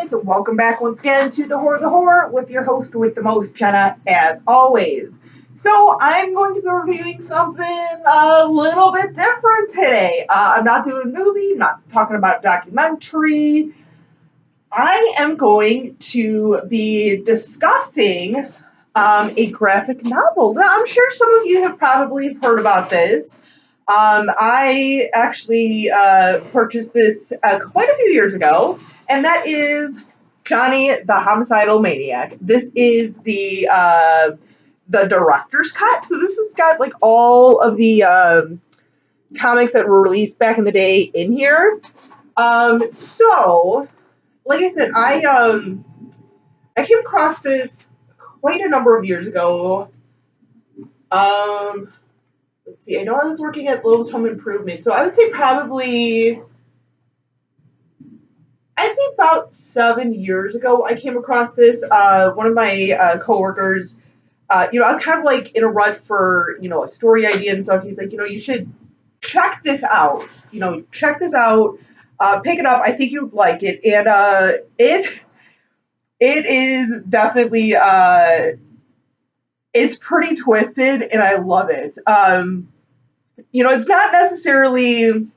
fans, welcome back once again to the Horror with your host with the most, Jenna, as always. So I'm going to be reviewing something a little bit different today. I'm not doing a movie, I'm not talking about a documentary. I am going to be discussing a graphic novel. Now, I'm sure some of you have probably heard about this. I actually purchased this quite a few years ago, and that is Johnny the Homicidal Maniac. This is the director's cut, so this has got like all of the comics that were released back in the day in here. So, like I said, I came across this quite a number of years ago. Let's see, I know I was working at Lowe's Home Improvement, so I would say I'd say about 7 years ago I came across this. One of my coworkers, I was kind of like in a rut for, a story idea and stuff. He's like, you should check this out. Check this out. Pick it up. I think you'd like it. And it is definitely, it's pretty twisted, and I love it. It's not necessarily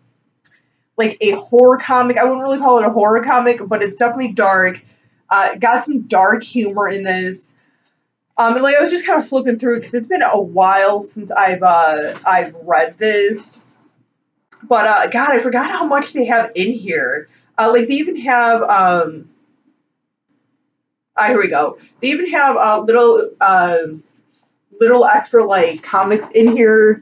like a horror comic. I wouldn't really call it a horror comic, but it's definitely dark. Got some dark humor in this. And like I was just kind of flipping through because it's been a while since I've read this. But God, I forgot how much they have in here. Like they even have here we go. They even have little extra like comics in here.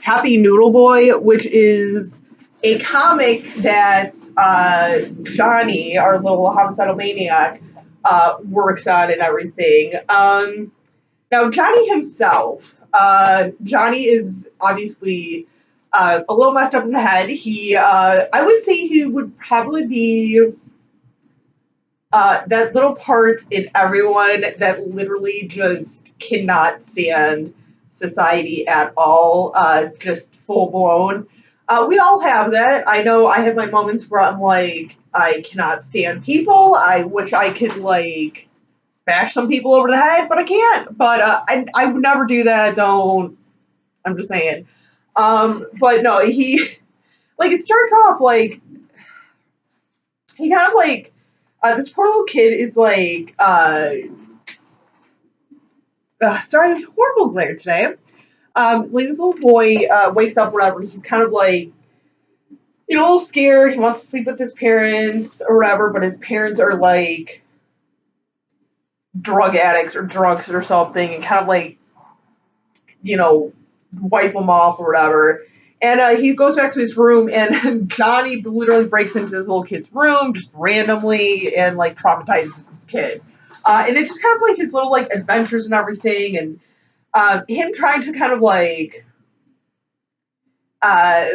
Happy Noodle Boy, which is a comic that Johnny, our little homicidal maniac, works on and everything. Now, Johnny himself, Johnny is obviously a little messed up in the head. I would say he would probably be that little part in everyone that literally just cannot stand society at all, just full blown. We all have that. I know I have my moments where I'm like, I cannot stand people. I wish I could like bash some people over the head, but I can't. But I would never do that. Don't. I'm just saying. But no, it starts off like he kind of like this poor little kid is like sorry, horrible glare today. Like this little boy wakes up, whatever. He's kind of like, a little scared. He wants to sleep with his parents or whatever, but his parents are like drug addicts or drunks or something, and kind of like, wipe him off or whatever. And he goes back to his room, and Johnny literally breaks into this little kid's room just randomly and like traumatizes this kid. And it's just kind of like his little like adventures and everything, and him trying to kind of like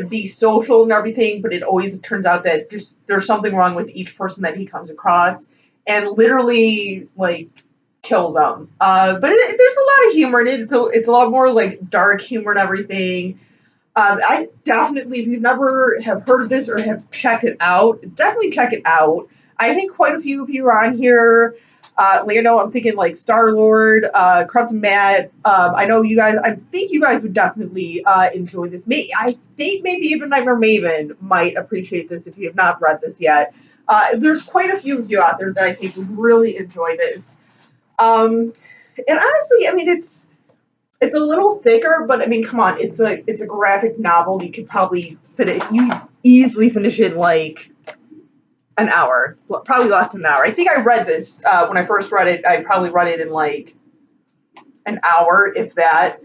be social and everything, but it always turns out that just there's something wrong with each person that he comes across, and literally like kills them. But there's a lot of humor in it. It's a lot more like dark humor and everything. I definitely, if you've never have heard of this or have checked it out, definitely check it out. I think quite a few of you are on here. Leonardo, I'm thinking like Star-Lord, Corrupt and Matt. I know you guys, I think you guys would definitely enjoy this. I think maybe even Nightmare Maven might appreciate this if you have not read this yet. There's quite a few of you out there that I think would really enjoy this. And honestly, I mean, it's a little thicker, but I mean, come on, it's a graphic novel. You could probably you easily finish it in like an hour, probably less than an hour. I think I read this when I first read it. I probably read it in like an hour, if that.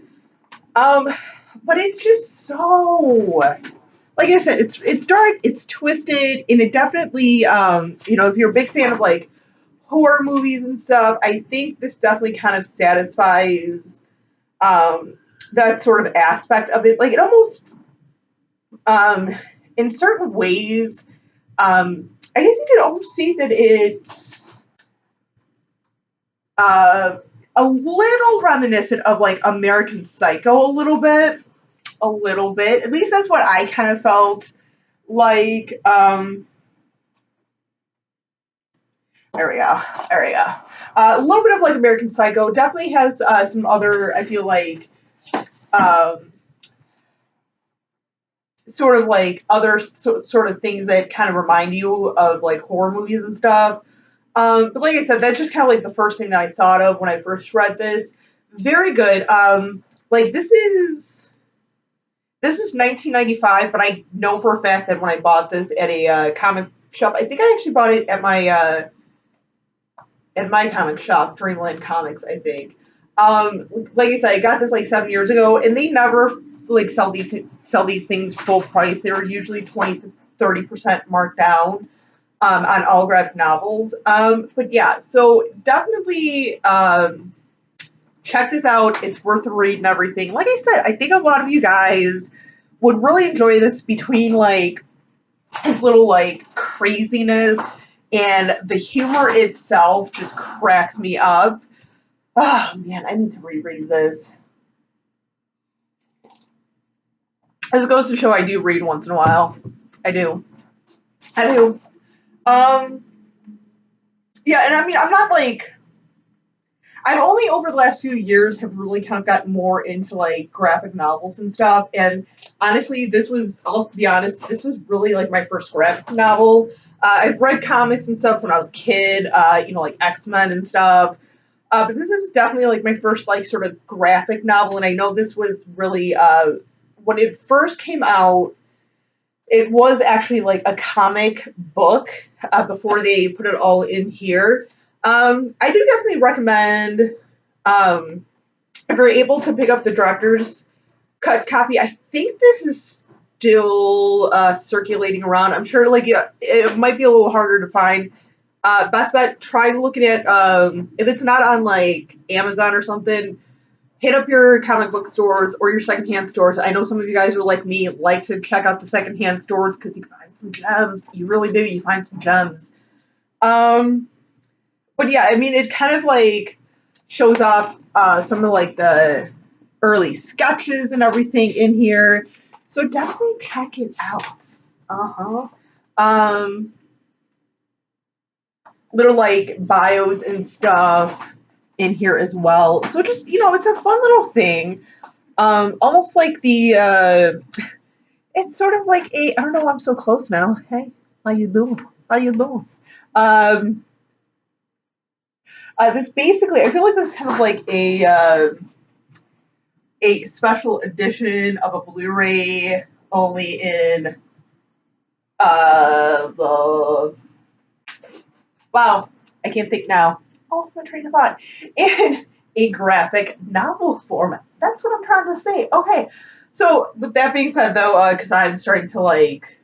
But it's just so, like I said, it's dark, it's twisted, and it definitely, if you're a big fan of like horror movies and stuff, I think this definitely kind of satisfies that sort of aspect of it. Like it almost, in certain ways, I guess you could almost see that it's a little reminiscent of like American Psycho a little bit. At least that's what I kind of felt like. There we go. There we go. A little bit of like American Psycho. Definitely has some other, I feel like, um, sort of like other sort of things that kind of remind you of like horror movies and stuff. But like I said, that's just kind of like the first thing that I thought of when I first read this. Very good. Like this is 1995, but I know for a fact that when I bought this at a comic shop, I think I actually bought it at my comic shop, Dreamland Comics, I think. Like I said, I got this like 7 years ago, and they never like sell these things full price. They were usually 20 to 30% marked down on all graphic novels. But yeah, so definitely check this out. It's worth a read and everything. Like I said, I think a lot of you guys would really enjoy this between like his little like craziness and the humor itself just cracks me up. Oh man, I need to reread this. As it goes to show, I do read once in a while. I do. I do. Um, yeah, and I mean, I'm not like I've only over the last few years have really kind of gotten more into like graphic novels and stuff. And honestly, I'll be honest, this was really like my first graphic novel. I've read comics and stuff when I was a kid, like X-Men and stuff. But this is definitely like my first like sort of graphic novel. And I know this was really, when it first came out, it was actually like a comic book before they put it all in here. I do definitely recommend if you're able to pick up the director's cut copy. I think this is still circulating around. I'm sure like it might be a little harder to find. Best bet, try looking at if it's not on like Amazon or something. Hit up your comic book stores or your secondhand stores. I know some of you guys are like me, like to check out the secondhand stores because you find some gems. You really do. You find some gems. Um, but yeah, I mean, it kind of like shows off some of like the early sketches and everything in here. So definitely check it out. Uh-huh. Um, little like bios and stuff in here as well. So just, it's a fun little thing. Almost like it's sort of like I don't know, I'm so close now. Hey, how you doing? How you doing? Um, this basically, I feel like this is kind of like a special edition of a Blu-ray only in the wow, I can't think now. I lost my train of thought. In a graphic novel format. That's what I'm trying to say. Okay, so with that being said, though, because I'm starting to like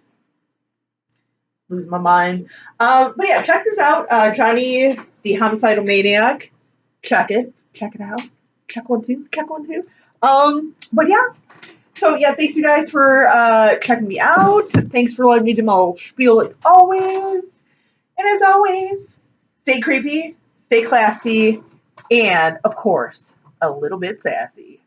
lose my mind. But yeah, check this out, Johnny the Homicidal Maniac. Check it. Check it out. Check one two. Check one two. But yeah. So yeah, thanks you guys for checking me out. Thanks for letting me do my little spiel as always. And as always, stay creepy, stay classy, and of course, a little bit sassy.